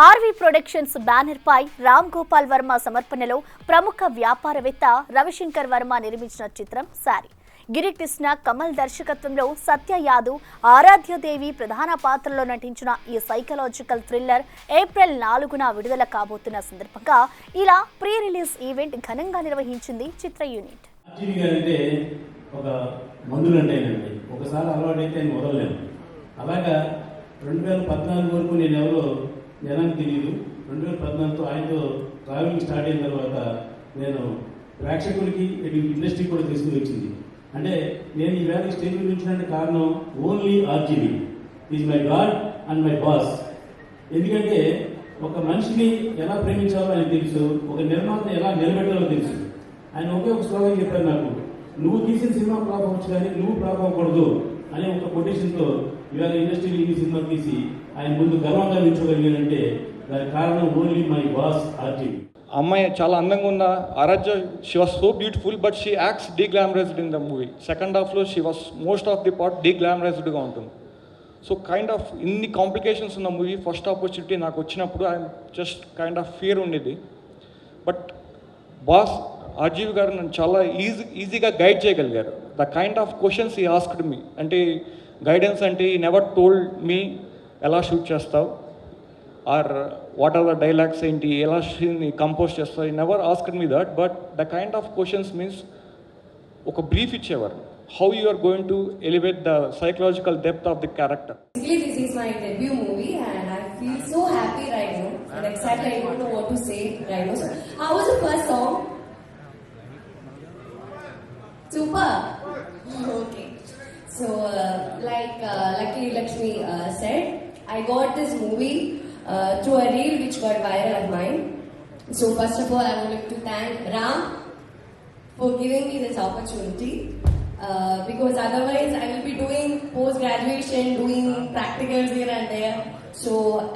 RV productions banner పై రామ్ గోపాల్ వర్మ సమర్పణలో ప్రముఖ వ్యాపారవేత్త రవిశంకర్ వర్మ నిర్మించిన చిత్రం సారీ. గిరికృష్ణ కమల్ దర్శకత్వంలో సత్య యాదవ్, ఆరాధ్యదేవి ప్రధాన పాత్రలో నటించిన ఈ సైకలాజికల్ థ్రిల్లర్ ఏప్రిల్ 4న విడుదల కాబోతున్న సందర్భంగా ఇలా ప్రీ రిలీజ్ ఈవెంట్ ఘనంగా నిర్వహించింది చిత్ర యూనిట్. ఒకసారి అలవాటైతే నేను వదలలేను. అలాగా 2014 వరకు నేను ఎవరో జనానికి తెలియదు. 2014తో ఆయనతో ట్రావెలింగ్ స్టార్ట్ అయిన తర్వాత నేను ప్రేక్షకులకి ఇండస్ట్రీ కూడా తీసుకుని వచ్చింది. అంటే నేను ఈవేళ స్టేజ్ నుంచినట్టు కారణం only RGV is my God and my boss. ఎందుకంటే ఒక మనిషిని ఎలా ప్రేమించాలో ఆయనకు తెలుసు, ఒక నిర్మాత ఎలా నిలబెట్టాలో తెలుసు. ఆయన ఒకే ఒక స్లోగన్ చెప్పారు నాకు, నువ్వు తీసిన సినిమా ఫ్లాప్ అవ్వచ్చు కానీ నువ్వు ఫ్లాప్ అవ్వకూడదు అనే ఒక కొటేషన్తో ఇవాళ ఇండస్ట్రీలో ఈ సినిమా తీసి ఆయన ముందు గర్వంగా నిల్చోగలిగానంటే దానికి కారణం ఓన్లీ మై బాస్ ఆర్జీవి. అమ్మాయి చాలా అందంగా ఉన్న Aaradhya, she was so beautiful but she acts deglamorized in the movie. Second హాఫ్లో she was most of the part డీగ్లామరైజ్డ్గా ఉంటుంది. సో కైండ్ ఆఫ్ ఇన్ని కాంప్లికేషన్స్ ఉన్న మూవీ ఫస్ట్ ఆపర్చునిటీ నాకు వచ్చినప్పుడు I just kind of fear ఉండేది. బట్ బాస్ ఆర్జీవి గారు నన్ను చాలా ఈజీగా గైడ్ చేయగలిగారు. The kind of questions he asked me, అంటే గైడెన్స్ అంటే ఈ నెవర్ టోల్డ్ మీ ఎలా షూట్ చేస్తావు or what are the dialogues ఏంటి, ఎలా కంపోజ్ చేస్తావు, he never asked me that. But the kind of questions means ఒక బ్రీఫ్ ఇచ్చేవారు, how you are going to elevate the psychological depth of the character. Basically, this is my debut movie and I feel so happy right now and excited. I don't know what to say right now. So, how was the first song? Super. Okay. So, like Lucky Lakshmi said, I got this movie through a reel which got viral of mine. So, first of all, I would like to thank Ram for giving me this opportunity. Because otherwise I will be doing post-graduation, doing practicals here and there. So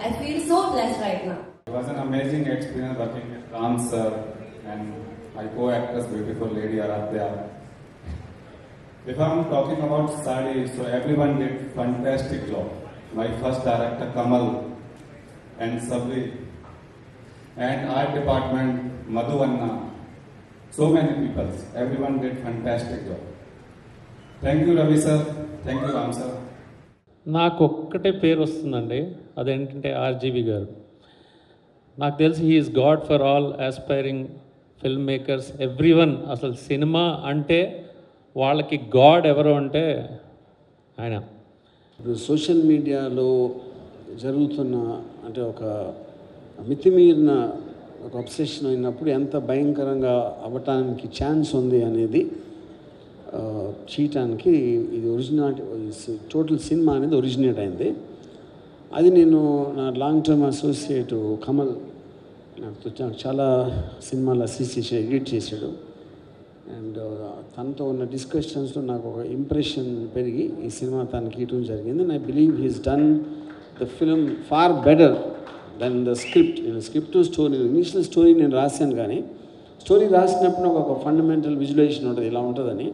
I feel so blessed right now. It was an amazing experience working with Ram sir and my co-actress, beautiful lady Aradhya. If I'm talking about Sadi, so everyone did fantastic job. My first director Kamal and Sabri and art department Madhu Anna. So many people, everyone did fantastic job. Thank you Ravi sir, thank you Ram sir. నాకు ఒక్కటే పేరు వస్తుందండి, అదేంటంటే RGV గారు. నాకు తెలిసి he is God for all aspiring film makers, everyone. అసలు cinema అంటే వాళ్ళకి గాడ్ ఎవరు అంటే ఆయన. ఇప్పుడు సోషల్ మీడియాలో జరుగుతున్న అంటే ఒక మితిమీరిన ఒక అబ్సెషన్ అయినప్పుడు ఎంత భయంకరంగా అవ్వటానికి ఛాన్స్ ఉంది అనేది చేయటానికి ఇది టోటల్ సినిమా అనేది ఒరిజినేట్ అయింది. అది నేను నా లాంగ్ టర్మ్ అసోసియేట్ కమల్ నాకు చాలా సినిమాలు అసిస్ట్ చేసి ఎడిట్ చేశాడు. అండ్ తనతో ఉన్న డిస్కషన్స్లో నాకు ఒక ఇంప్రెషన్ పెరిగి ఈ సినిమా తనకి ఇవ్వడం జరిగింది. And I believe he's done the film far better than the script. నేను స్క్రిప్ట్ స్టోరీ ఇనిషియల్ స్టోరీ నేను రాశాను, కానీ స్టోరీ రాసినప్పుడు ఒక ఫండమెంటల్ విజువలైజేషన్ ఉంటుంది, ఇలా ఉంటుందని.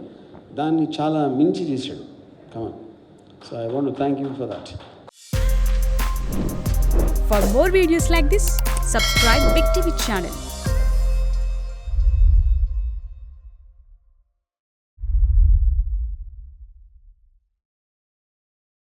దాన్ని చాలా మించి చేశాడు Kamal. So I want to thank you for that. For more videos like this, subscribe Big TV channel.